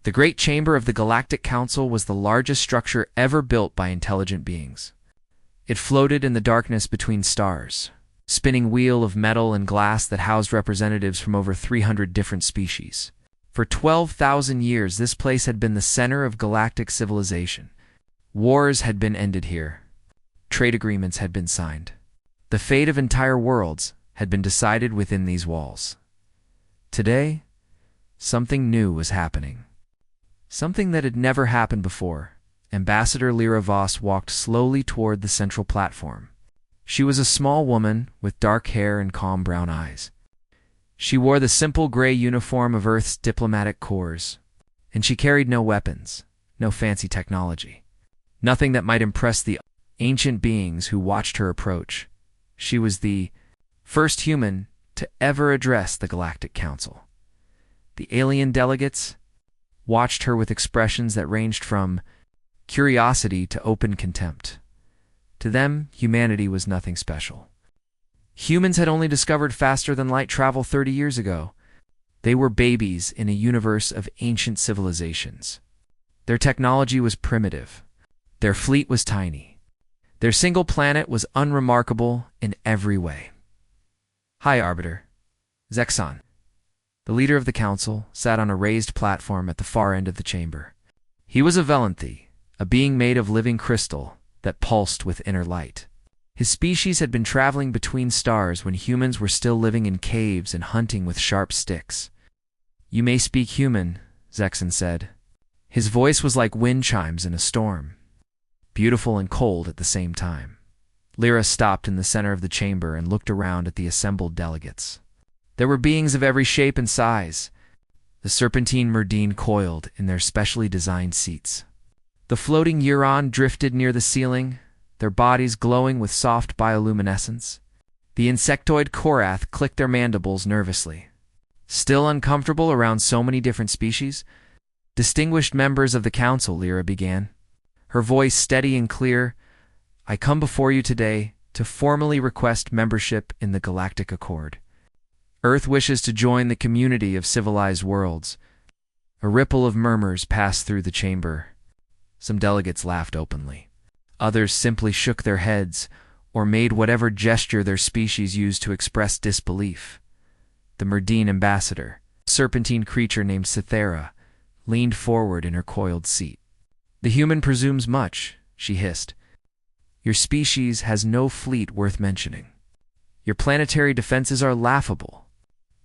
The Great Chamber of the Galactic Council was the largest structure ever built by intelligent beings. It floated in the darkness between stars, spinning wheel of metal and glass that housed representatives from over 300 different species. For 12,000 years, this place had been the center of galactic civilization. Wars had been ended here. Trade agreements had been signed. The fate of entire worlds had been decided within these walls. Today, something new was happening. Something that had never happened before. Ambassador Lyra Voss walked slowly toward the central platform. She was a small woman with dark hair and calm brown eyes. She wore the simple gray uniform of Earth's diplomatic corps, and she carried no weapons, no fancy technology, nothing that might impress the ancient beings who watched her approach. She was the first human to ever address the Galactic Council. The alien delegates watched her with expressions that ranged from curiosity to open contempt. To them, humanity was nothing special. Humans had only discovered faster-than-light travel 30 years ago. They were babies in a universe of ancient civilizations. Their technology was primitive. Their fleet was tiny. Their single planet was unremarkable in every way. High Arbiter, Zexon, the leader of the council, sat on a raised platform at the far end of the chamber. He was a Velanthi, a being made of living crystal that pulsed with inner light. His species had been traveling between stars when humans were still living in caves and hunting with sharp sticks. "You may speak human," Zexon said. His voice was like wind chimes in a storm, beautiful and cold at the same time. Lyra stopped in the center of the chamber and looked around at the assembled delegates. There were beings of every shape and size. The serpentine Merdine coiled in their specially designed seats. The floating Euron drifted near the ceiling, their bodies glowing with soft bioluminescence. The insectoid Korath clicked their mandibles nervously. Still uncomfortable around so many different species? "Distinguished members of the council," Lyra began, her voice steady and clear, "I come before you today to formally request membership in the Galactic Accord. Earth wishes to join the community of civilized worlds." A ripple of murmurs passed through the chamber. Some delegates laughed openly. Others simply shook their heads or made whatever gesture their species used to express disbelief. The Merdine ambassador, a serpentine creature named Cythera, leaned forward in her coiled seat. "The human presumes much," she hissed. "Your species has no fleet worth mentioning. Your planetary defenses are laughable.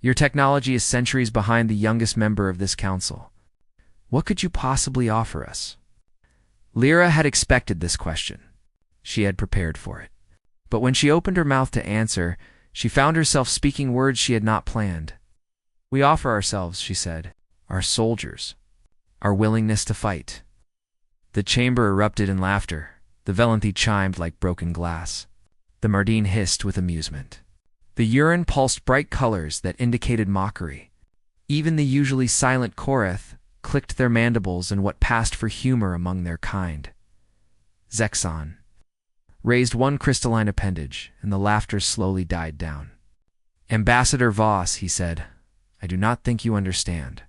Your technology is centuries behind the youngest member of this council. What could you possibly offer us?" Lyra had expected this question. She had prepared for it. But when she opened her mouth to answer, she found herself speaking words she had not planned. "We offer ourselves," she said, "our soldiers, our willingness to fight." The chamber erupted in laughter. The Velanthi chimed like broken glass. The Merdine hissed with amusement. The urine pulsed bright colors that indicated mockery. Even the usually silent Korath clicked their mandibles in what passed for humor among their kind. Zexon raised one crystalline appendage, and the laughter slowly died down. "Ambassador Voss," he said, "I do not think you understand.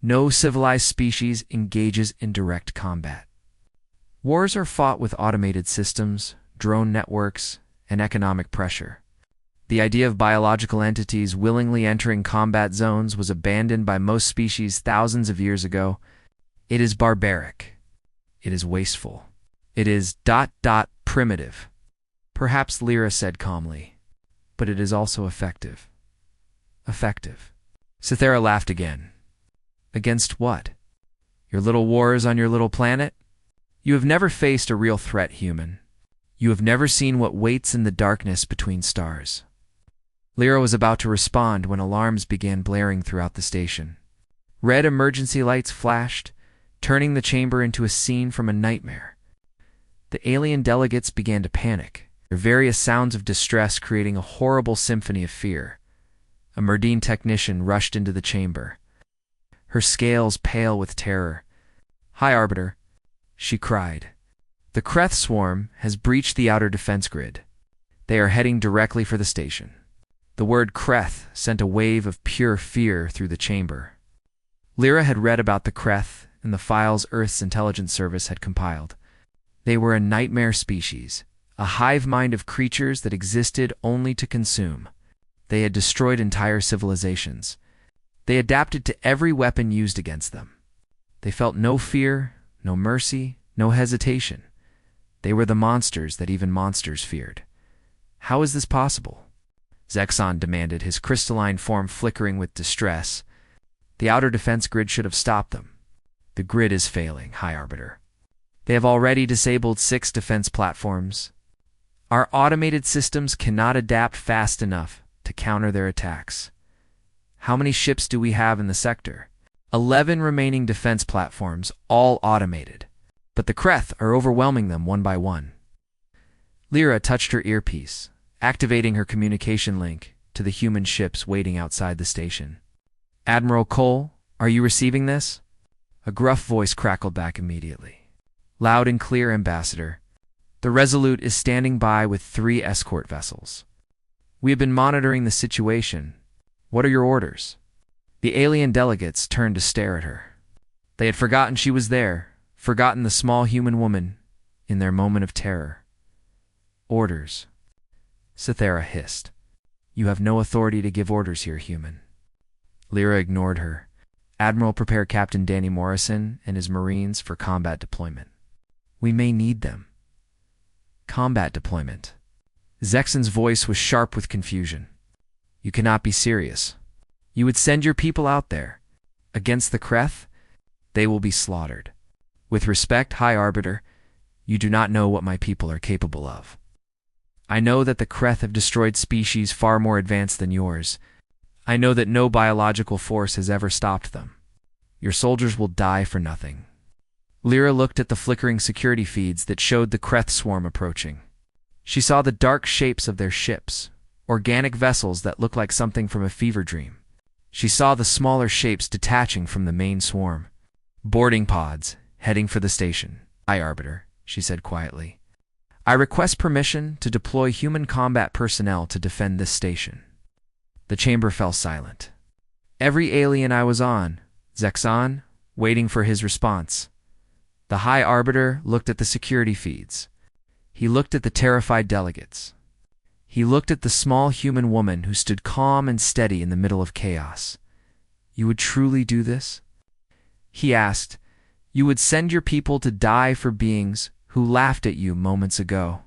No civilized species engages in direct combat. Wars are fought with automated systems, drone networks, and economic pressure. The idea of biological entities willingly entering combat zones was abandoned by most species thousands of years ago. It is barbaric. It is wasteful. It is ... primitive." "Perhaps," Lyra said calmly, "but it is also effective." "Effective." Cythera laughed again. "Against what? Your little wars on your little planet? You have never faced a real threat, human. You have never seen what waits in the darkness between stars." Lyra was about to respond when alarms began blaring throughout the station. Red emergency lights flashed, turning the chamber into a scene from a nightmare. The alien delegates began to panic, their various sounds of distress creating a horrible symphony of fear. A Merdine technician rushed into the chamber, her scales pale with terror. "High Arbiter," she cried. "The Kreth swarm has breached the outer defense grid. They are heading directly for the station." The word Kreth sent a wave of pure fear through the chamber. Lyra had read about the Kreth and the files Earth's intelligence service had compiled. They were a nightmare species, a hive mind of creatures that existed only to consume. They had destroyed entire civilizations. They adapted to every weapon used against them. They felt no fear, no mercy, no hesitation. They were the monsters that even monsters feared. How is this possible? Zexon demanded, his crystalline form flickering with distress. The outer defense grid should have stopped them. The grid is failing, High Arbiter. They have already disabled 6 defense platforms. Our automated systems cannot adapt fast enough to counter their attacks. How many ships do we have in the sector? 11 remaining defense platforms, all automated. But the Kreth are overwhelming them one by one. Lyra touched her earpiece, activating her communication link to the human ships waiting outside the station. Admiral Cole, are you receiving this? A gruff voice crackled back immediately. Loud and clear, Ambassador. The Resolute is standing by with 3 escort vessels. We have been monitoring the situation. What are your orders? The alien delegates turned to stare at her. They had forgotten she was there, forgotten the small human woman in their moment of terror. Orders. Cythera hissed. You have no authority to give orders here, human. Lyra ignored her. Admiral, prepare Captain Danny Morrison and his Marines for combat deployment. We may need them. Combat deployment. Zexon's voice was sharp with confusion. You cannot be serious. You would send your people out there. Against the Kreth? They will be slaughtered. With respect, High Arbiter, you do not know what my people are capable of. I know that the Kreth have destroyed species far more advanced than yours. I know that no biological force has ever stopped them. Your soldiers will die for nothing. Lyra looked at the flickering security feeds that showed the Kreth swarm approaching. She saw the dark shapes of their ships, organic vessels that looked like something from a fever dream. She saw the smaller shapes detaching from the main swarm. Boarding pods, heading for the station. High Arbiter, she said quietly. I request permission to deploy human combat personnel to defend this station. The chamber fell silent. Every alien I was on, Zexon, waiting for his response. The High Arbiter looked at the security feeds. He looked at the terrified delegates. He looked at the small human woman who stood calm and steady in the middle of chaos. You would truly do this? He asked. You would send your people to die for beings who laughed at you moments ago?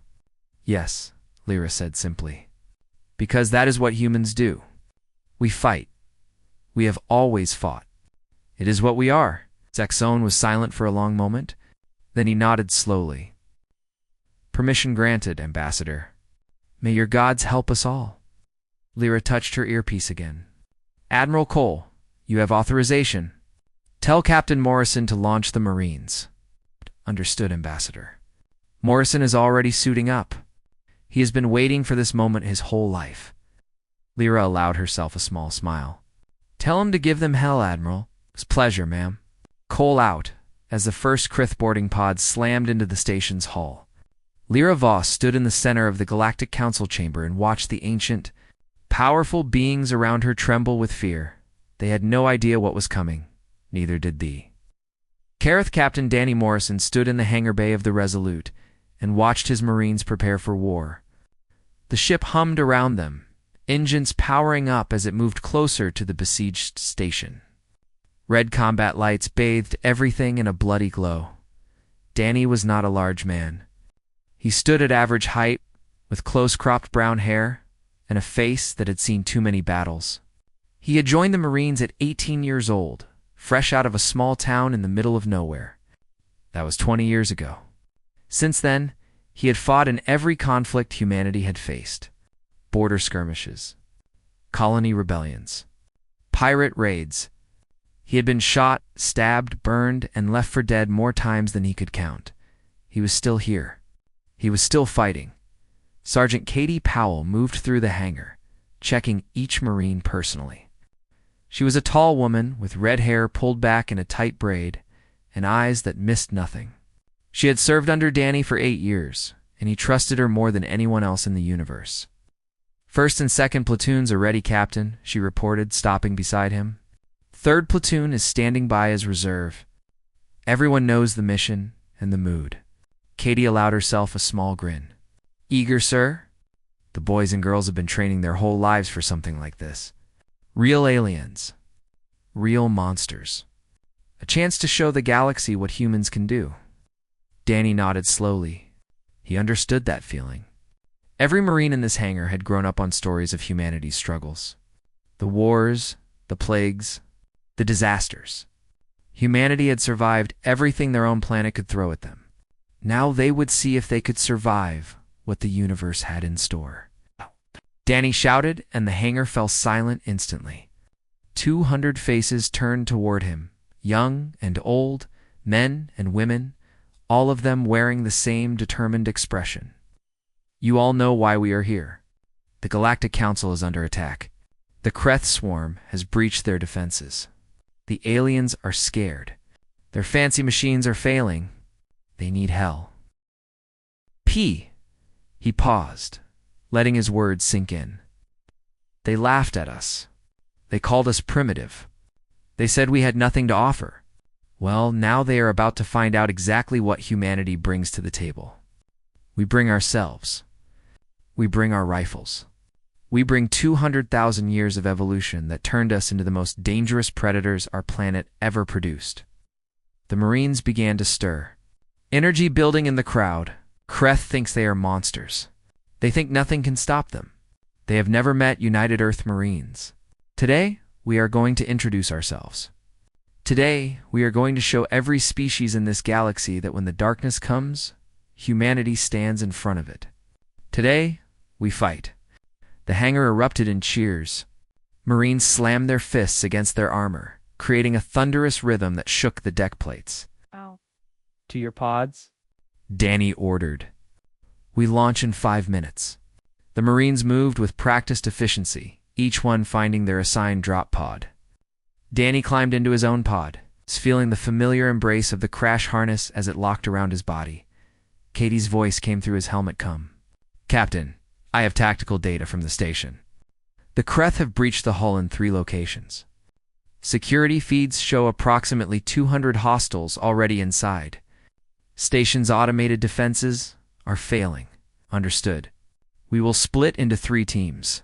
Yes, Lyra said simply. Because that is what humans do. We fight. We have always fought. It is what we are. Zexon was silent for a long moment. Then he nodded slowly. Permission granted, Ambassador. May your gods help us all. Lyra touched her earpiece again. Admiral Cole, you have authorization. Tell Captain Morrison to launch the Marines. Understood, Ambassador. Morrison is already suiting up. He has been waiting for this moment his whole life. Lyra allowed herself a small smile. Tell him to give them hell, Admiral. It's pleasure, ma'am. Cole out, as the first Krith boarding pod slammed into the station's hull. Lyra Voss stood in the center of the Galactic Council chamber and watched the ancient, powerful beings around her tremble with fear. They had no idea what was coming. Neither did thee. Kareth Captain Danny Morrison stood in the hangar bay of the Resolute and watched his Marines prepare for war. The ship hummed around them, engines powering up as it moved closer to the besieged station. Red combat lights bathed everything in a bloody glow. Danny was not a large man. He stood at average height, with close-cropped brown hair and a face that had seen too many battles. He had joined the Marines at 18 years old, fresh out of a small town in the middle of nowhere. That was 20 years ago. Since then, he had fought in every conflict humanity had faced. Border skirmishes, colony rebellions, pirate raids. He had been shot, stabbed, burned, and left for dead more times than he could count. He was still here. He was still fighting. Sergeant Katie Powell moved through the hangar, checking each Marine personally. She was a tall woman with red hair pulled back in a tight braid and eyes that missed nothing. She had served under Danny for 8 years, and he trusted her more than anyone else in the universe. First and second platoons are ready, Captain, she reported, stopping beside him. Third platoon is standing by as reserve. Everyone knows the mission and the mood. Katie allowed herself a small grin. Eager, sir? The boys and girls have been training their whole lives for something like this. Real aliens. Real monsters. A chance to show the galaxy what humans can do. Danny nodded slowly. He understood that feeling. Every Marine in this hangar had grown up on stories of humanity's struggles. The wars, the plagues, the disasters. Humanity had survived everything their own planet could throw at them. Now they would see if they could survive what the universe had in store. Danny shouted, and the hangar fell silent instantly. 200 faces turned toward him, young and old, men and women, all of them wearing the same determined expression. You all know why we are here. The Galactic Council is under attack. The Kreth swarm has breached their defenses. The aliens are scared. Their fancy machines are failing. They need hell. He paused, letting his words sink in. They laughed at us. They called us primitive. They said we had nothing to offer. Well, now they are about to find out exactly what humanity brings to the table. We bring ourselves. We bring our rifles. We bring 200,000 years of evolution that turned us into the most dangerous predators our planet ever produced. The Marines began to stir. Energy building in the crowd. Kreth thinks they are monsters. They think nothing can stop them. They have never met United Earth Marines. Today, we are going to introduce ourselves. Today, we are going to show every species in this galaxy that when the darkness comes, humanity stands in front of it. Today, we fight. The hangar erupted in cheers. Marines slammed their fists against their armor, creating a thunderous rhythm that shook the deck plates. Ow. To your pods? Danny ordered. We launch in 5 minutes. The Marines moved with practiced efficiency, each one finding their assigned drop pod. Danny climbed into his own pod, feeling the familiar embrace of the crash harness as it locked around his body. Katie's voice came through his helmet cum. Captain, I have tactical data from the station. The Kreth have breached the hull in 3 locations. Security feeds show approximately 200 hostiles already inside. Station's automated defenses are failing. Understood. We will split into 3 teams.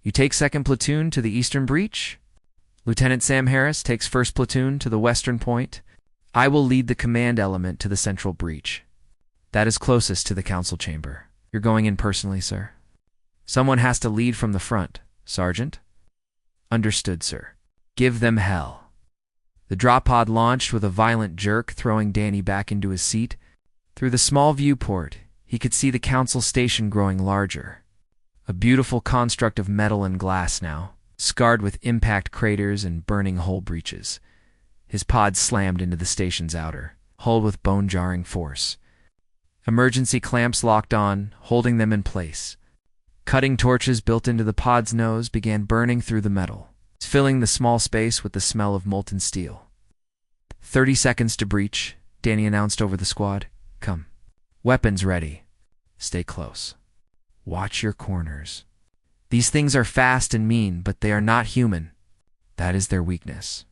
You take 2nd Platoon to the eastern breach. Lieutenant Sam Harris takes 1st Platoon to the western point. I will lead the command element to the central breach. That is closest to the council chamber. You're going in personally, sir. Someone has to lead from the front, Sergeant. Understood, sir. Give them hell. The drop pod launched with a violent jerk, throwing Danny back into his seat. Through the small viewport, he could see the council station growing larger. A beautiful construct of metal and glass now, scarred with impact craters and burning hole breaches. His pod slammed into the station's outer hull with bone-jarring force. Emergency clamps locked on, holding them in place. Cutting torches built into the pod's nose began burning through the metal, filling the small space with the smell of molten steel. 30 seconds to breach, Danny announced over the squad. Come. Weapons ready. Stay close. Watch your corners. These things are fast and mean, but they are not human. That is their weakness.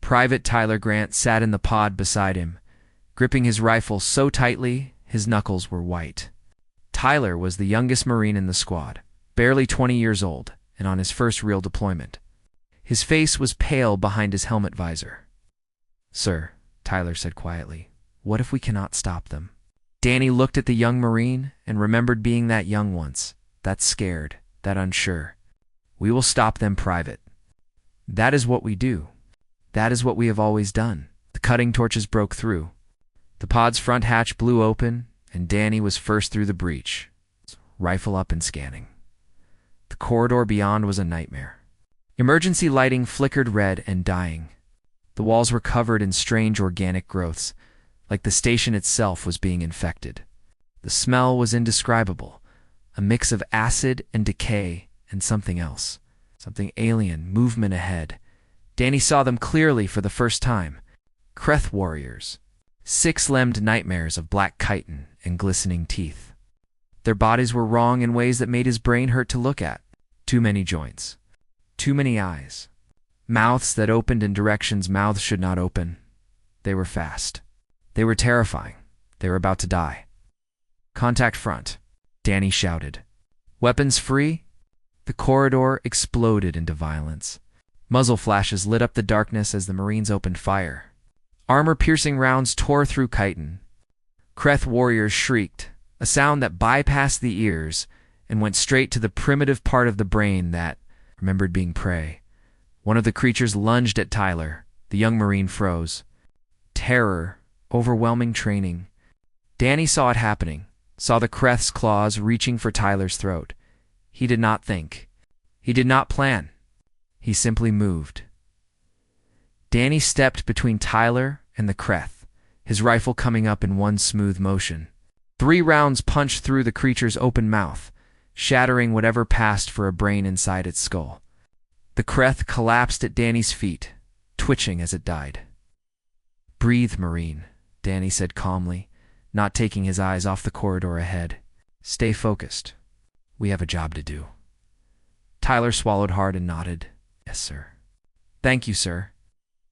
Private Tyler Grant sat in the pod beside him, gripping his rifle so tightly his knuckles were white. Tyler was the youngest Marine in the squad, barely 20 years old, and on his first real deployment. His face was pale behind his helmet visor. Sir, Tyler said quietly, what if we cannot stop them? Danny looked at the young Marine and remembered being that young once, that scared, that unsure. We will stop them, Private. That is what we do. That is what we have always done. The cutting torches broke through. The pod's front hatch blew open, and Danny was first through the breach, rifle up and scanning. The corridor beyond was a nightmare. Emergency lighting flickered red and dying. The walls were covered in strange organic growths, like the station itself was being infected. The smell was indescribable, a mix of acid and decay and something else, something alien, movement ahead. Danny saw them clearly for the first time. Kreth warriors. 6-limbed nightmares of black chitin and glistening teeth. Their bodies were wrong in ways that made his brain hurt to look at. Too many joints. Too many eyes. Mouths that opened in directions mouths should not open. They were fast. They were terrifying. They were about to die. "Contact front," Danny shouted. "Weapons free?" The corridor exploded into violence. Muzzle flashes lit up the darkness as the Marines opened fire. Armor-piercing rounds tore through chitin. Kreth warriors shrieked, a sound that bypassed the ears and went straight to the primitive part of the brain that remembered being prey. One of the creatures lunged at Tyler. The young Marine froze. Terror, overwhelming training. Danny saw it happening, saw the Kreth's claws reaching for Tyler's throat. He did not think. He did not plan. He simply moved. Danny stepped between Tyler and the Kreth, his rifle coming up in one smooth motion. 3 rounds punched through the creature's open mouth, shattering whatever passed for a brain inside its skull. The Kreth collapsed at Danny's feet, twitching as it died. "Breathe, Marine," Danny said calmly, not taking his eyes off the corridor ahead. "Stay focused. We have a job to do." Tyler swallowed hard and nodded. "Yes, sir." "Thank you, sir.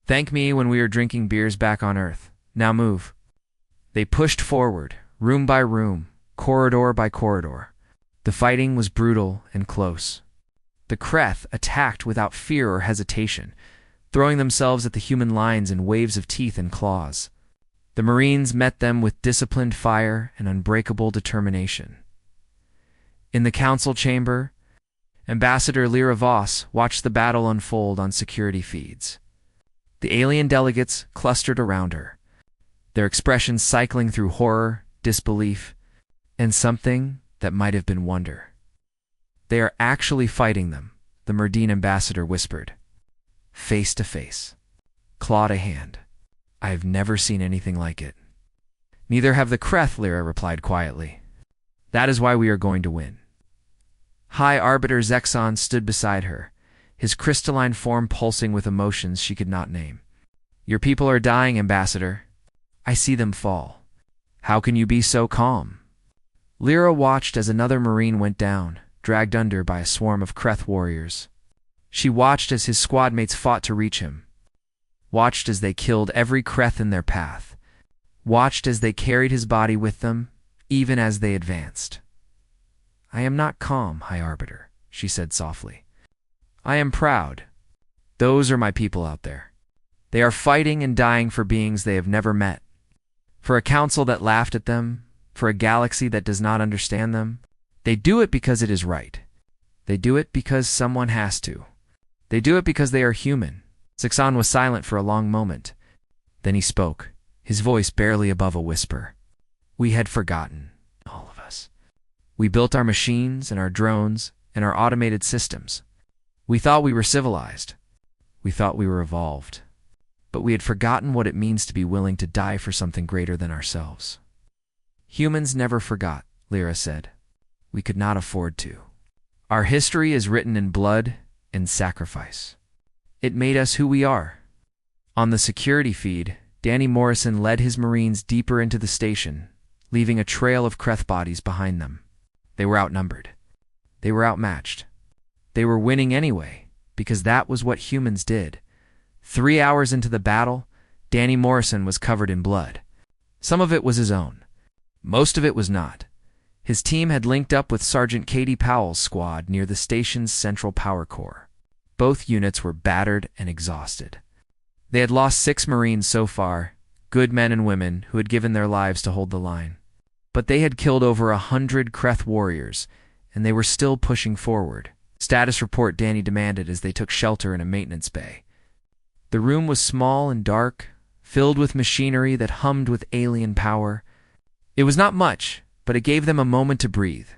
Thank me when we are drinking beers back on Earth. Now move." They pushed forward, room by room, corridor by corridor. The fighting was brutal and close. The Kreth attacked without fear or hesitation, throwing themselves at the human lines in waves of teeth and claws. The Marines met them with disciplined fire and unbreakable determination. In the council chamber, Ambassador Lyra Voss watched the battle unfold on security feeds. The alien delegates clustered around her, their expressions cycling through horror, disbelief, and something that might have been wonder. "They are actually fighting them," the Merdine ambassador whispered. "Face to face. Claw to hand. I have never seen anything like it." "Neither have the Kreth," Lyra replied quietly. "That is why we are going to win." High Arbiter Zexon stood beside her, his crystalline form pulsing with emotions she could not name. "Your people are dying, Ambassador. I see them fall. How can you be so calm?" Lyra watched as another Marine went down, dragged under by a swarm of Kreth warriors. She watched as his squad mates fought to reach him, watched as they killed every Kreth in their path, watched as they carried his body with them, even as they advanced. "I am not calm, High Arbiter," she said softly. "I am proud. Those are my people out there. They are fighting and dying for beings they have never met, for a council that laughed at them, for a galaxy that does not understand them. They do it because it is right. They do it because someone has to. They do it because they are human." Zexon was silent for a long moment. Then he spoke, his voice barely above a whisper. "We had forgotten, all of us. We built our machines and our drones and our automated systems. We thought we were civilized. We thought we were evolved. But we had forgotten what it means to be willing to die for something greater than ourselves." "Humans never forgot," Lyra said. "We could not afford to. Our history is written in blood and sacrifice. It made us who we are." On the security feed, Danny Morrison led his Marines deeper into the station, leaving a trail of Kreth bodies behind them. They were outnumbered. They were outmatched. They were winning anyway, because that was what humans did. 3 hours into the battle, Danny Morrison was covered in blood. Some of it was his own. Most of it was not. His team had linked up with Sergeant Katie Powell's squad near the station's central power core. Both units were battered and exhausted. They had lost 6 Marines so far, good men and women who had given their lives to hold the line. But they had killed over 100 Kreth warriors, and they were still pushing forward. "Status report," Danny demanded as they took shelter in a maintenance bay. The room was small and dark, filled with machinery that hummed with alien power. It was not much, but it gave them a moment to breathe.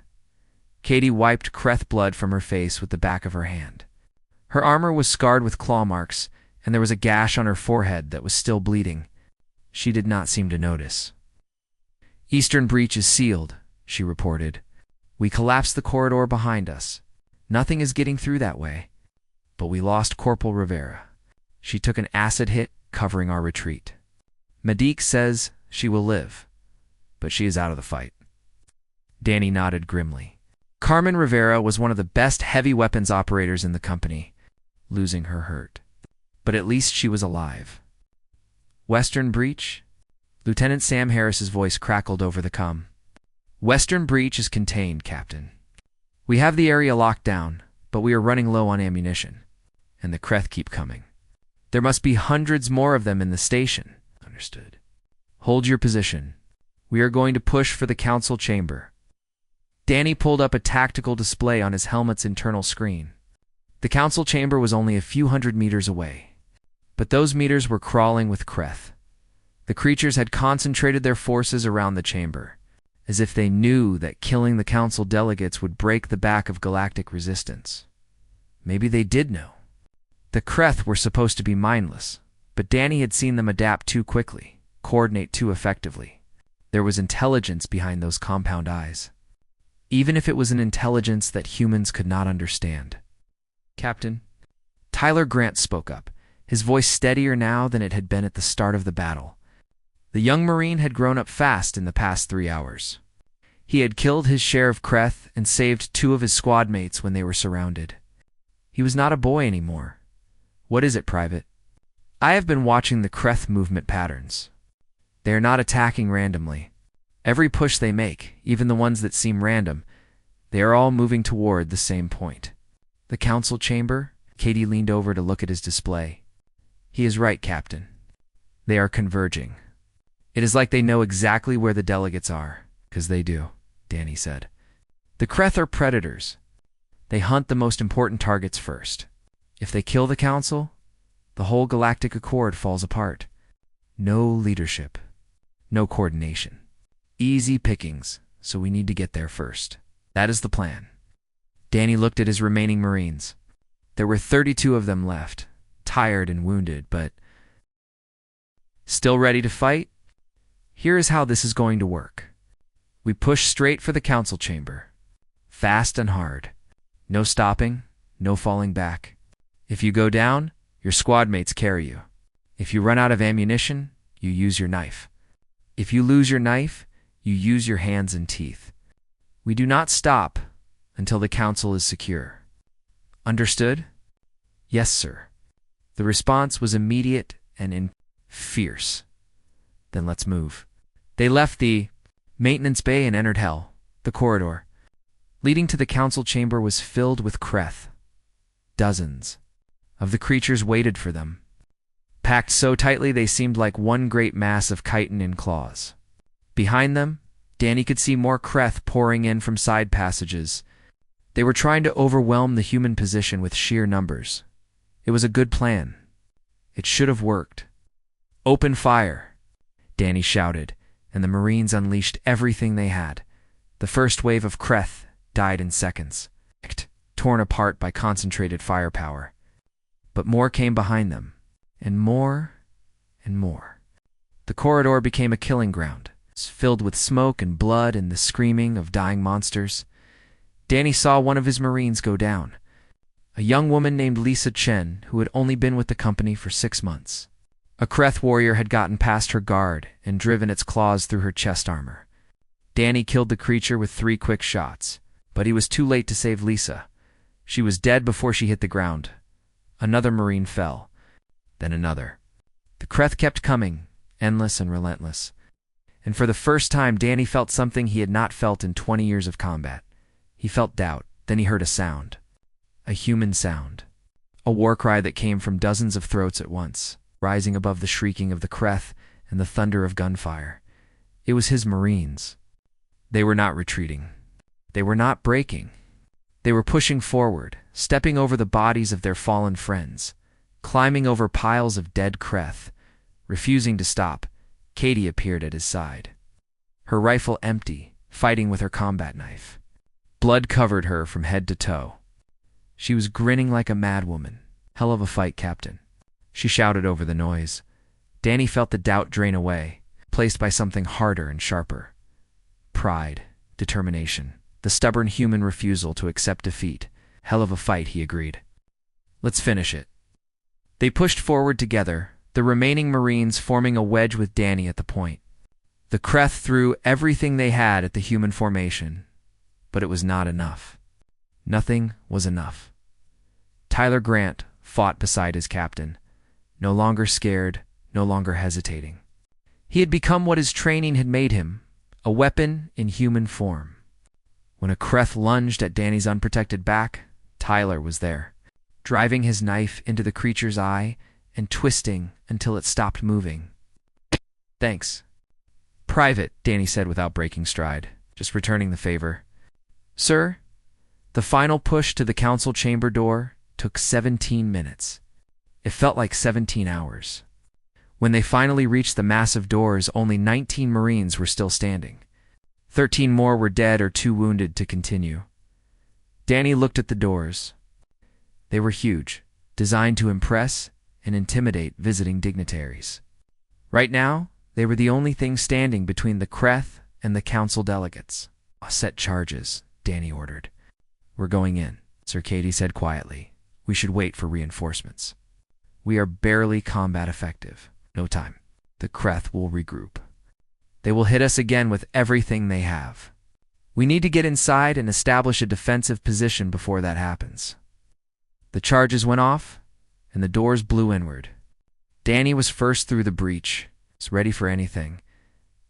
Katie wiped Kreth blood from her face with the back of her hand. Her armor was scarred with claw marks, and there was a gash on her forehead that was still bleeding. She did not seem to notice. "Eastern breach is sealed," she reported. "We collapsed the corridor behind us. Nothing is getting through that way. But we lost Corporal Rivera. She took an acid hit, covering our retreat. Medic says she will live, but she is out of the fight." Danny nodded grimly. Carmen Rivera was one of the best heavy weapons operators in the company. Losing her hurt. But at least she was alive. Western Breach? Lieutenant Sam Harris's voice crackled over the comm. Western Breach is contained, Captain. We have the area locked down, but we are running low on ammunition, and the Kreth keep coming. There must be hundreds more of them in the station. Understood. Hold your position. We are going to push for the council chamber. Danny pulled up a tactical display on his helmet's internal screen. The council chamber was only a few hundred meters away, but those meters were crawling with Kreth. The creatures had concentrated their forces around the chamber, as if they knew that killing the council delegates would break the back of galactic resistance. Maybe they did know. The Kreth were supposed to be mindless, but Danny had seen them adapt too quickly, coordinate too effectively. There was intelligence behind those compound eyes, even if it was an intelligence that humans could not understand. Captain, Tyler Grant spoke up, his voice steadier now than it had been at the start of the battle. The young Marine had grown up fast in the past 3 hours. He had killed his share of Kreth and saved 2 of his squad mates when they were surrounded. He was not a boy anymore. What is it, Private? I have been watching the Kreth movement patterns. They are not attacking randomly. Every push they make, even the ones that seem random, they are all moving toward the same point. The council chamber? Katie leaned over to look at his display. He is right, Captain. They are converging. It is like they know exactly where the delegates are, 'cause they do, Danny said. The Kreth are predators. They hunt the most important targets first. If they kill the council, the whole galactic accord falls apart. No leadership. No coordination. Easy pickings, so we need to get there first. That is the plan. Danny looked at his remaining Marines. There were 32 of them left, tired and wounded, but still ready to fight? Here is how this is going to work. We push straight for the council chamber. Fast and hard. No stopping, no falling back. If you go down, your squad mates carry you. If you run out of ammunition, you use your knife. If you lose your knife, you use your hands and teeth. We do not stop until the council is secure. Understood? Yes, sir. The response was immediate and fierce. Then let's move. They left the maintenance bay and entered Hell, the corridor. Leading to the council chamber was filled with Kreth. Dozens of the creatures waited for them, packed so tightly they seemed like one great mass of chitin in claws. Behind them, Danny could see more Kreth pouring in from side passages. They were trying to overwhelm the human position with sheer numbers. It was a good plan. It should have worked. Open fire, Danny shouted, and the Marines unleashed everything they had. The first wave of Kreth died in seconds, torn apart by concentrated firepower. But more came behind them, and more and more. The corridor became a killing ground, filled with smoke and blood and the screaming of dying monsters. Danny saw one of his Marines go down, a young woman named Lisa Chen who had only been with the company for 6 months. A Kreth warrior had gotten past her guard and driven its claws through her chest armor. Danny killed the creature with 3 quick shots, but he was too late to save Lisa. She was dead before she hit the ground. Another Marine fell, then another. The Kreth kept coming, endless and relentless. And for the first time, Danny felt something he had not felt in 20 years of combat. He felt doubt, then he heard a sound. A human sound. A war cry that came from dozens of throats at once, rising above the shrieking of the Kreth and the thunder of gunfire. It was his Marines. They were not retreating. They were not breaking. They were pushing forward, stepping over the bodies of their fallen friends, climbing over piles of dead Kreth. Refusing to stop, Katie appeared at his side. Her rifle empty, fighting with her combat knife. Blood covered her from head to toe. She was grinning like a madwoman. Hell of a fight, Captain. She shouted over the noise. Danny felt the doubt drain away, placed by something harder and sharper. Pride, determination, the stubborn human refusal to accept defeat. Hell of a fight, he agreed. Let's finish it. They pushed forward together, the remaining Marines forming a wedge with Danny at the point. The Kreth threw everything they had at the human formation, but it was not enough. Nothing was enough. Tyler Grant fought beside his captain, no longer scared, no longer hesitating. He had become what his training had made him, a weapon in human form. When a Kreth lunged at Danny's unprotected back, Tyler was there, driving his knife into the creature's eye and twisting until it stopped moving. "Thanks." "Private," Danny said without breaking stride, just returning the favor. "Sir?" The final push to the council chamber door took 17 minutes. It felt like 17 hours. When they finally reached the massive doors, only 19 Marines were still standing. 13 more were dead or too wounded to continue. Danny looked at the doors. They were huge, designed to impress and intimidate visiting dignitaries. Right now, they were the only thing standing between the Kreth and the council delegates. "Set charges," Danny ordered. "We're going in," Sir Katie said quietly. "We should wait for reinforcements. We are barely combat effective. No time. The Kreth will regroup. They will hit us again with everything they have. We need to get inside and establish a defensive position before that happens." The charges went off, and the doors blew inward. Danny was first through the breach, ready for anything.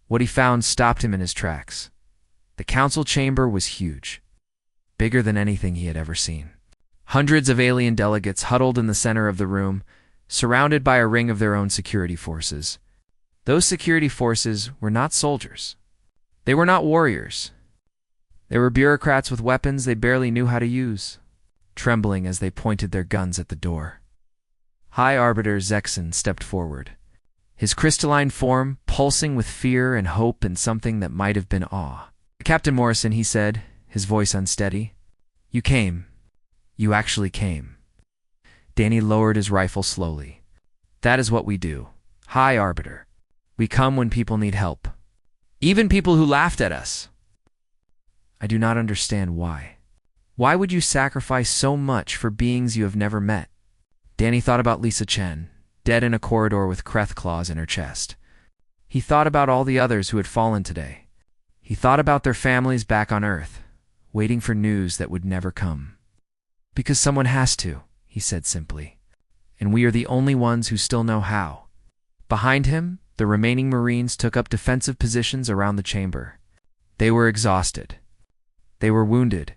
What he found stopped him in his tracks. The council chamber was huge, bigger than anything he had ever seen. Hundreds of alien delegates huddled in the center of the room, surrounded by a ring of their own security forces. Those security forces were not soldiers. They were not warriors. They were bureaucrats with weapons they barely knew how to use, trembling as they pointed their guns at the door. High Arbiter Zexon stepped forward, his crystalline form pulsing with fear and hope and something that might have been awe. "Captain Morrison," he said, his voice unsteady. "You came. You actually came." Danny lowered his rifle slowly. "That is what we do. High Arbiter. We come when people need help. Even people who laughed at us." "I do not understand why. Why would you sacrifice so much for beings you have never met?" Danny thought about Lisa Chen, dead in a corridor with Kreth claws in her chest. He thought about all the others who had fallen today. He thought about their families back on Earth, waiting for news that would never come. "Because someone has to," he said simply. "And we are the only ones who still know how." Behind him, the remaining Marines took up defensive positions around the chamber. They were exhausted. They were wounded.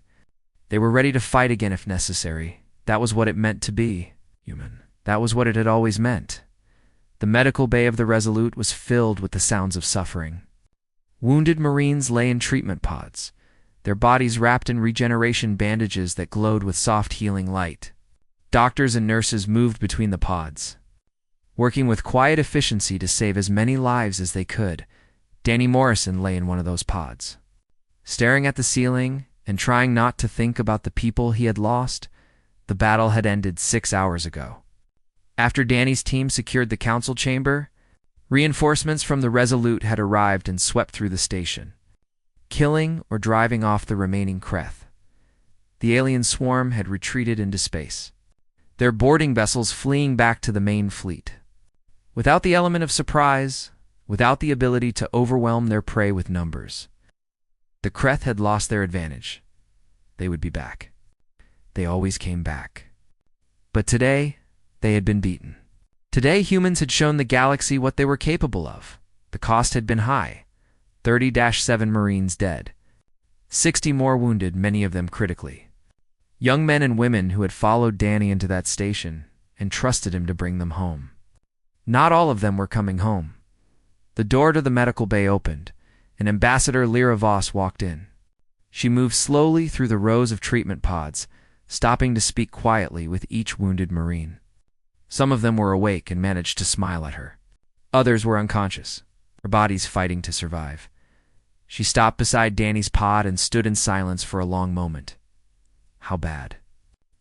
They were ready to fight again if necessary. That was what it meant to be human. That was what it had always meant. The medical bay of the Resolute was filled with the sounds of suffering. Wounded Marines lay in treatment pods, their bodies wrapped in regeneration bandages that glowed with soft healing light. Doctors and nurses moved between the pods, working with quiet efficiency to save as many lives as they could. Danny Morrison lay in one of those pods, staring at the ceiling and trying not to think about the people he had lost. The battle had ended 6 hours ago. After Danny's team secured the council chamber, reinforcements from the Resolute had arrived and swept through the station, killing or driving off the remaining Kreth. The alien swarm had retreated into space, their boarding vessels fleeing back to the main fleet. Without the element of surprise, without the ability to overwhelm their prey with numbers, the Kreth had lost their advantage. They would be back. They always came back. But today, they had been beaten. Today, humans had shown the galaxy what they were capable of. The cost had been high. 30-7 Marines dead. 60 more wounded, many of them critically. Young men and women who had followed Danny into that station and trusted him to bring them home. Not all of them were coming home. The door to the medical bay opened, and Ambassador Lyra Voss walked in. She moved slowly through the rows of treatment pods, stopping to speak quietly with each wounded Marine. Some of them were awake and managed to smile at her. Others were unconscious, their bodies fighting to survive. She stopped beside Danny's pod and stood in silence for a long moment. "How bad?"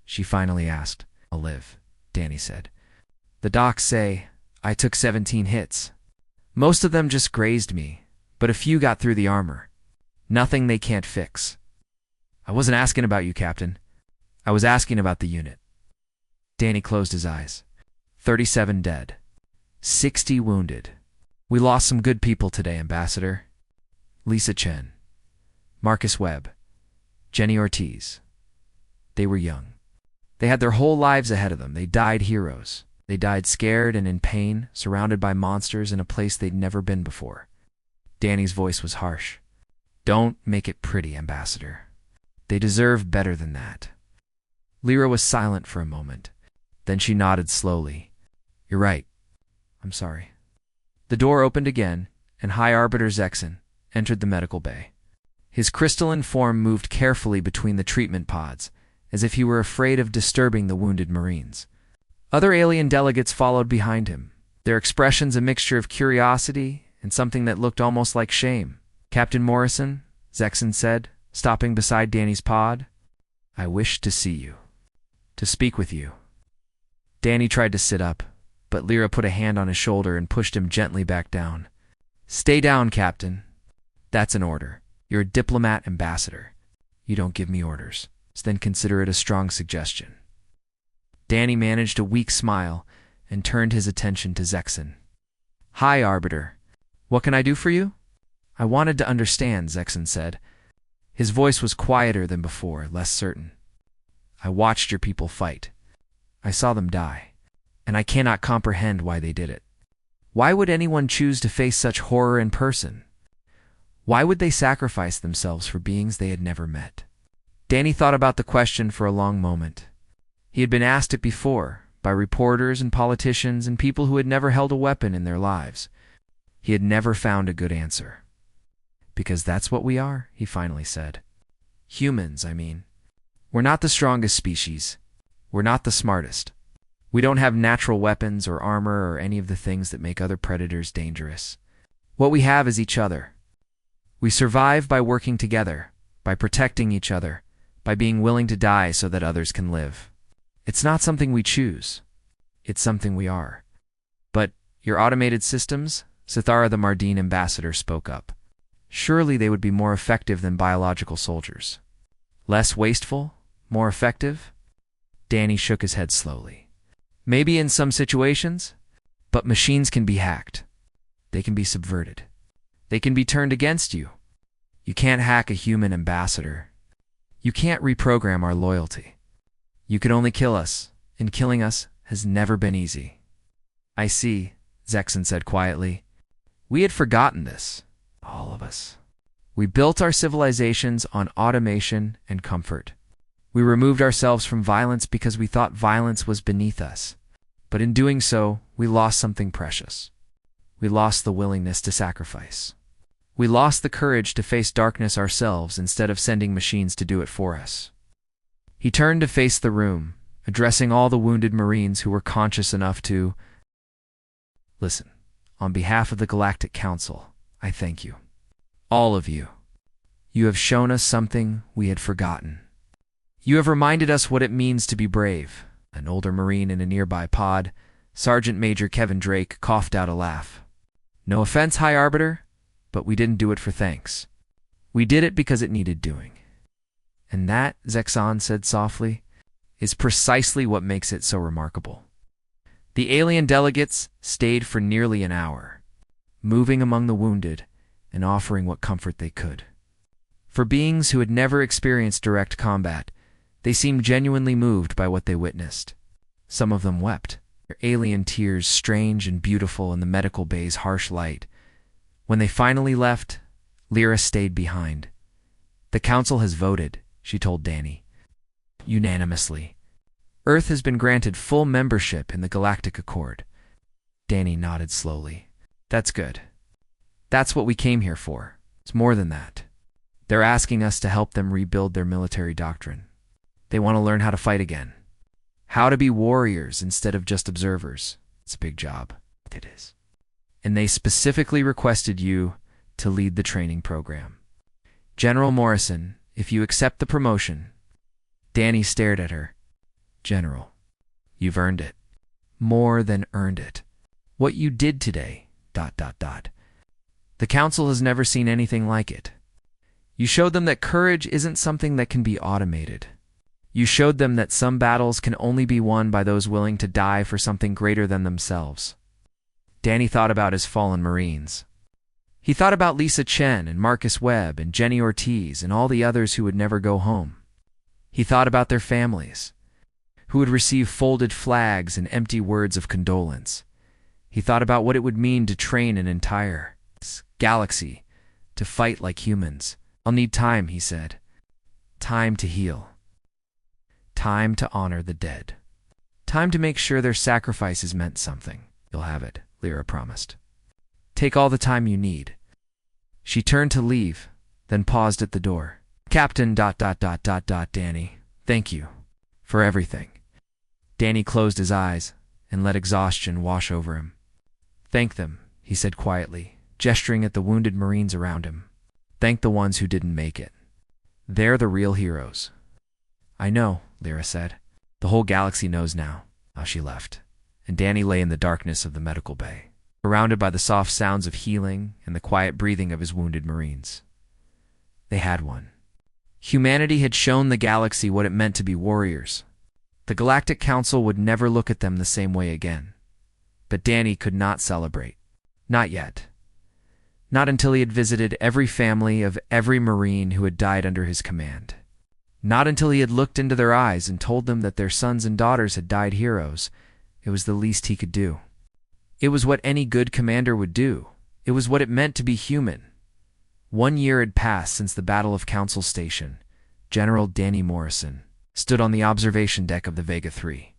she finally asked. "I'll live," Danny said. "The docs say I took 17 hits. Most of them just grazed me, but a few got through the armor. Nothing they can't fix." "I wasn't asking about you, Captain. I was asking about the unit." Danny closed his eyes. 37 dead. 60 wounded. "We lost some good people today, Ambassador. Lisa Chen, Marcus Webb, Jenny Ortiz. They were young. They had their whole lives ahead of them. They died heroes. They died scared and in pain, surrounded by monsters in a place they'd never been before. Danny's voice was harsh. Don't make it pretty, Ambassador. They deserve better than that. Lyra was silent for a moment. Then she nodded slowly. You're right. I'm sorry. The door opened again, and High Arbiter Zexon entered the medical bay. His crystalline form moved carefully between the treatment pods, as if he were afraid of disturbing the wounded Marines. Other alien delegates followed behind him, their expressions a mixture of curiosity and something that looked almost like shame. Captain Morrison, Zexon said, stopping beside Danny's pod, I wish to see you. To speak with you. Danny tried to sit up, but Lyra put a hand on his shoulder and pushed him gently back down. Stay down, Captain. That's an order. You're a diplomat ambassador. You don't give me orders, so then consider it a strong suggestion. Danny managed a weak smile and turned his attention to Zexon. Hi, Arbiter. What can I do for you? I wanted to understand, Zexon said. His voice was quieter than before, less certain. I watched your people fight. I saw them die, and I cannot comprehend why they did it. Why would anyone choose to face such horror in person? Why would they sacrifice themselves for beings they had never met? Danny thought about the question for a long moment. He had been asked it before, by reporters and politicians and people who had never held a weapon in their lives. He had never found a good answer. Because that's what we are, he finally said. Humans, I mean. We're not the strongest species. We're not the smartest. We don't have natural weapons or armor or any of the things that make other predators dangerous. What we have is each other. We survive by working together, by protecting each other, by being willing to die so that others can live. It's not something we choose. It's something we are. But your automated systems? Sithara the Mardine ambassador spoke up. Surely they would be more effective than biological soldiers. Less wasteful? More effective? Danny shook his head slowly. Maybe in some situations, but machines can be hacked. They can be subverted. They can be turned against you. You can't hack a human ambassador. You can't reprogram our loyalty. You could only kill us, and killing us has never been easy. I see, Zexon said quietly. We had forgotten this, all of us. We built our civilizations on automation and comfort. We removed ourselves from violence because we thought violence was beneath us. But in doing so, we lost something precious. We lost the willingness to sacrifice. We lost the courage to face darkness ourselves instead of sending machines to do it for us. He turned to face the room, addressing all the wounded Marines who were conscious enough to listen. On behalf of the Galactic Council, I thank you. All of you. You have shown us something we had forgotten. You have reminded us what it means to be brave. An older Marine in a nearby pod, Sergeant Major Kevin Drake, coughed out a laugh. No offense, High Arbiter, but we didn't do it for thanks. We did it because it needed doing. And that, Zexon said softly, is precisely what makes it so remarkable. The alien delegates stayed for nearly an hour, moving among the wounded and offering what comfort they could. For beings who had never experienced direct combat, they seemed genuinely moved by what they witnessed. Some of them wept, their alien tears strange and beautiful in the medical bay's harsh light. When they finally left, Lyra stayed behind. The council has voted, she told Danny. Unanimously. Earth has been granted full membership in the Galactic Accord. Danny nodded slowly. That's good. That's what we came here for. It's more than that. They're asking us to help them rebuild their military doctrine. They want to learn how to fight again. How to be warriors instead of just observers. It's a big job. It is. And they specifically requested you to lead the training program. General Morrison, if you accept the promotion. Danny stared at her. General, you've earned it. More than earned it. What you did today, ... The council has never seen anything like it. You showed them that courage isn't something that can be automated. You showed them that some battles can only be won by those willing to die for something greater than themselves. Danny thought about his fallen Marines. He thought about Lisa Chen and Marcus Webb and Jenny Ortiz and all the others who would never go home. He thought about their families, who would receive folded flags and empty words of condolence. He thought about what it would mean to train an entire galaxy to fight like humans. "I'll need time," he said. "Time to heal. Time to honor the dead. Time to make sure their sacrifices meant something." "You'll have it," Lyra promised. "Take all the time you need." She turned to leave, then paused at the door. "Captain ... Danny, thank you for everything." Danny closed his eyes and let exhaustion wash over him. "Thank them," he said quietly, gesturing at the wounded Marines around him. "Thank the ones who didn't make it. They're the real heroes." "I know," Lyra said. "The whole galaxy knows now." She left, and Danny lay in the darkness of the medical bay, surrounded by the soft sounds of healing and the quiet breathing of his wounded Marines. They had won. Humanity had shown the galaxy what it meant to be warriors. The Galactic Council would never look at them the same way again. But Danny could not celebrate. Not yet. Not until he had visited every family of every Marine who had died under his command. Not until he had looked into their eyes and told them that their sons and daughters had died heroes. It was the least he could do. It was what any good commander would do. It was what it meant to be human. 1 year had passed since the Battle of Council Station. General Danny Morrison stood on the observation deck of the Vega 3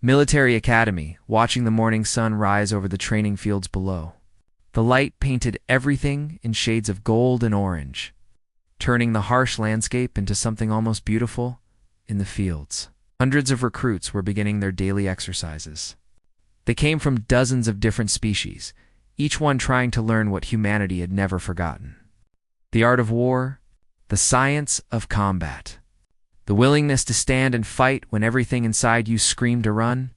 Military Academy, watching the morning sun rise over the training fields below. The light painted everything in shades of gold and orange, turning the harsh landscape into something almost beautiful. In the fields, hundreds of recruits were beginning their daily exercises. They came from dozens of different species, each one trying to learn what humanity had never forgotten: the art of war, the science of combat, the willingness to stand and fight when everything inside you screamed to run.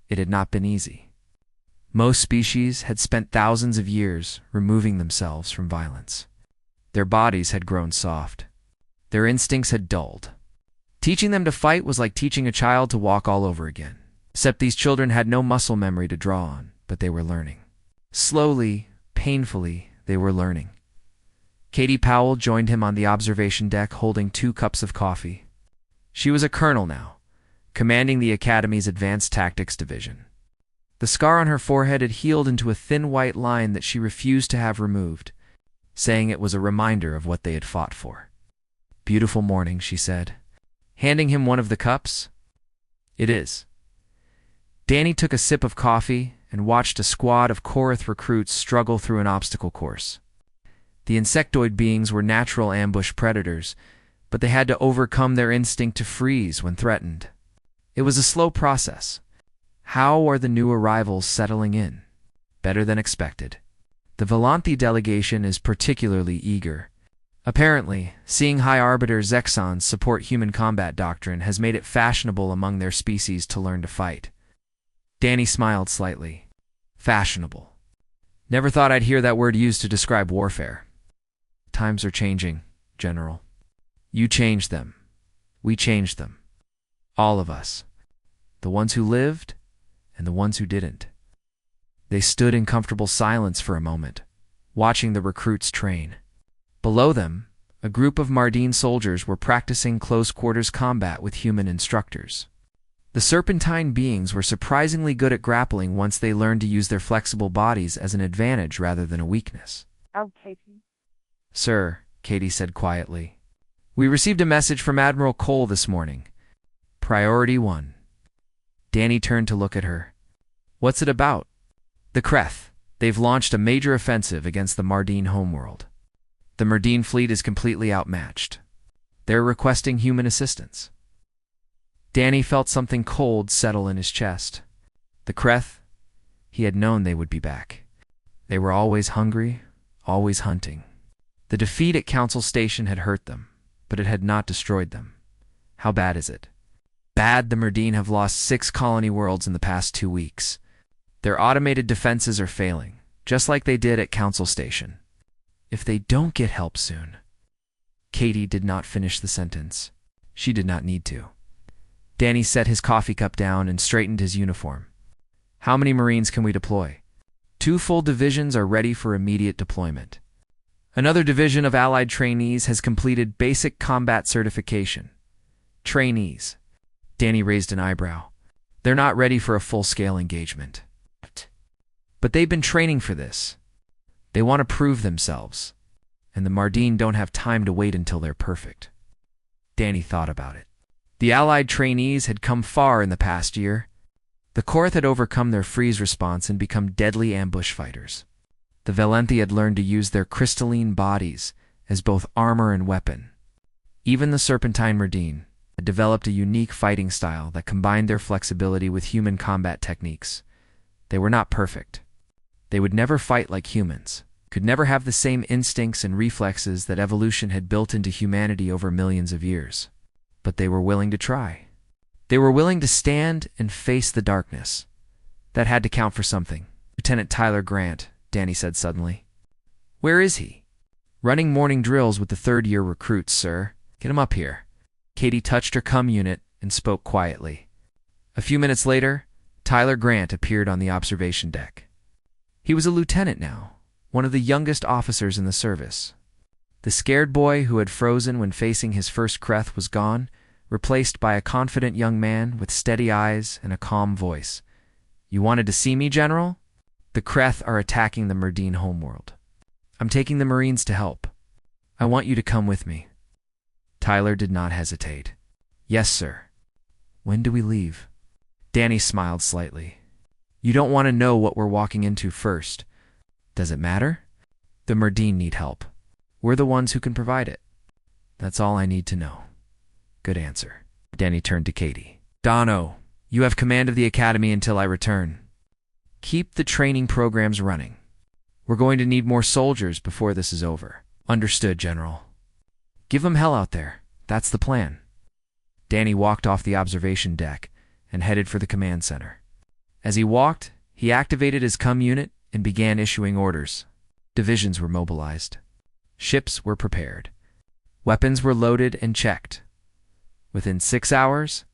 It had not been easy. Most species had spent thousands of years removing themselves from violence. Their bodies had grown soft. Their instincts had dulled. Teaching them to fight was like teaching a child to walk all over again. Except these children had no muscle memory to draw on, but they were learning. Slowly, painfully, they were learning. Katie Powell joined him on the observation deck holding 2 cups of coffee. She was a colonel now, commanding the Academy's Advanced Tactics Division. The scar on her forehead had healed into a thin white line that she refused to have removed, saying it was a reminder of what they had fought for. "Beautiful morning," she said, handing him one of the cups. "It is." Danny took a sip of coffee and watched a squad of Korath recruits struggle through an obstacle course. The insectoid beings were natural ambush predators, but they had to overcome their instinct to freeze when threatened. It was a slow process. How are the new arrivals settling in? Better than expected. The Volanthi delegation is particularly eager. Apparently, seeing High Arbiter Zexons support human combat doctrine has made it fashionable among their species to learn to fight. Danny smiled slightly. Fashionable. Never thought I'd hear that word used to describe warfare. Times are changing, General. You changed them. We changed them. All of us. The ones who lived and the ones who didn't. They stood in comfortable silence for a moment, watching the recruits train. Below them, a group of Mardine soldiers were practicing close-quarters combat with human instructors. The serpentine beings were surprisingly good at grappling once they learned to use their flexible bodies as an advantage rather than a weakness. "Oh, Katie." "Sir," Katie said quietly, "we received a message from Admiral Cole this morning. Priority 1. Danny turned to look at her. "What's it about?" "The Kreth. They've launched a major offensive against the Mardine homeworld. The Mardine fleet is completely outmatched. They're requesting human assistance." Danny felt something cold settle in his chest. The Kreth, he had known they would be back. They were always hungry, always hunting. The defeat at Council Station had hurt them, but it had not destroyed them. How bad is it? Bad. The Mardine have lost 6 colony worlds in the past 2 weeks. Their automated defenses are failing, just like they did at Council Station. If they don't get help soon... Katie did not finish the sentence. She did not need to. Danny set his coffee cup down and straightened his uniform. "How many Marines can we deploy?" 2 full divisions are ready for immediate deployment. Another division of Allied trainees has completed basic combat certification. Trainees. Danny raised an eyebrow. They're not ready for a full-scale engagement. But they've been training for this. They want to prove themselves. And the Mardine don't have time to wait until they're perfect. Danny thought about it. The Allied trainees had come far in the past year. The Korth had overcome their freeze response and become deadly ambush fighters. The Valenthi had learned to use their crystalline bodies as both armor and weapon. Even the Serpentine Mardine had developed a unique fighting style that combined their flexibility with human combat techniques. They were not perfect. They would never fight like humans, could never have the same instincts and reflexes that evolution had built into humanity over millions of years. But they were willing to try. They were willing to stand and face the darkness. That had to count for something. Lieutenant Tyler Grant, Danny said suddenly. Where is he? Running morning drills with the third-year recruits, sir. Get him up here. Katie touched her cum unit and spoke quietly. A few minutes later, Tyler Grant appeared on the observation deck. He was a lieutenant now, one of the youngest officers in the service. The scared boy who had frozen when facing his first Kreth was gone, replaced by a confident young man with steady eyes and a calm voice. You wanted to see me, General? The Kreth are attacking the Mardine homeworld. I'm taking the Marines to help. I want you to come with me. Tyler did not hesitate. Yes, sir. When do we leave? Danny smiled slightly. You don't want to know what we're walking into first. Does it matter? The Mardine need help. We're the ones who can provide it. That's all I need to know. Good answer. Danny turned to Katie. Dono, you have command of the academy until I return. Keep the training programs running. We're going to need more soldiers before this is over. Understood, General. Give them hell out there. That's the plan. Danny walked off the observation deck and headed for the command center. As he walked, he activated his cum unit and began issuing orders. Divisions were mobilized. Ships were prepared. Weapons were loaded and checked. Within 6 hours,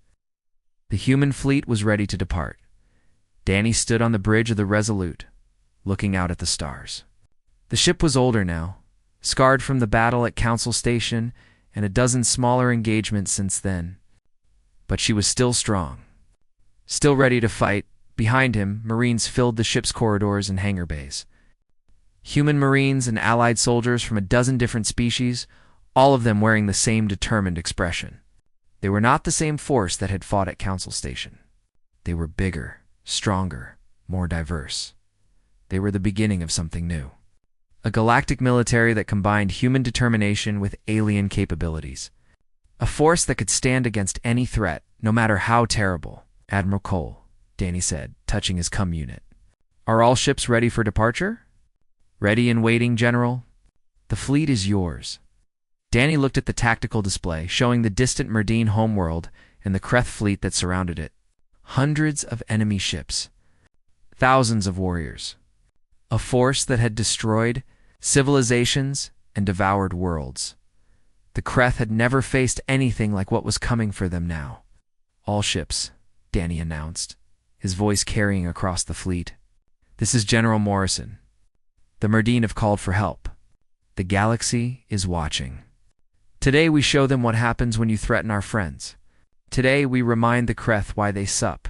the human fleet was ready to depart. Danny stood on the bridge of the Resolute, looking out at the stars. The ship was older now, scarred from the battle at Council Station and a dozen smaller engagements since then. But she was still strong, still ready to fight. Behind him, Marines filled the ship's corridors and hangar bays. Human Marines and Allied soldiers from a dozen different species, all of them wearing the same determined expression. They were not the same force that had fought at Council Station. They were bigger, stronger, more diverse. They were the beginning of something new. A galactic military that combined human determination with alien capabilities. A force that could stand against any threat, no matter how terrible. Admiral Cole, Danny said, touching his cum unit. Are all ships ready for departure? Ready and waiting, General. The fleet is yours. Danny looked at the tactical display, showing the distant Mardine homeworld and the Kreth fleet that surrounded it. Hundreds of enemy ships. Thousands of warriors. A force that had destroyed civilizations and devoured worlds. The Kreth had never faced anything like what was coming for them now. All ships, Danny announced, his voice carrying across the fleet. This is General Morrison. The Mardine have called for help. The galaxy is watching. Today we show them what happens when you threaten our friends. Today we remind the Kreth why they sup.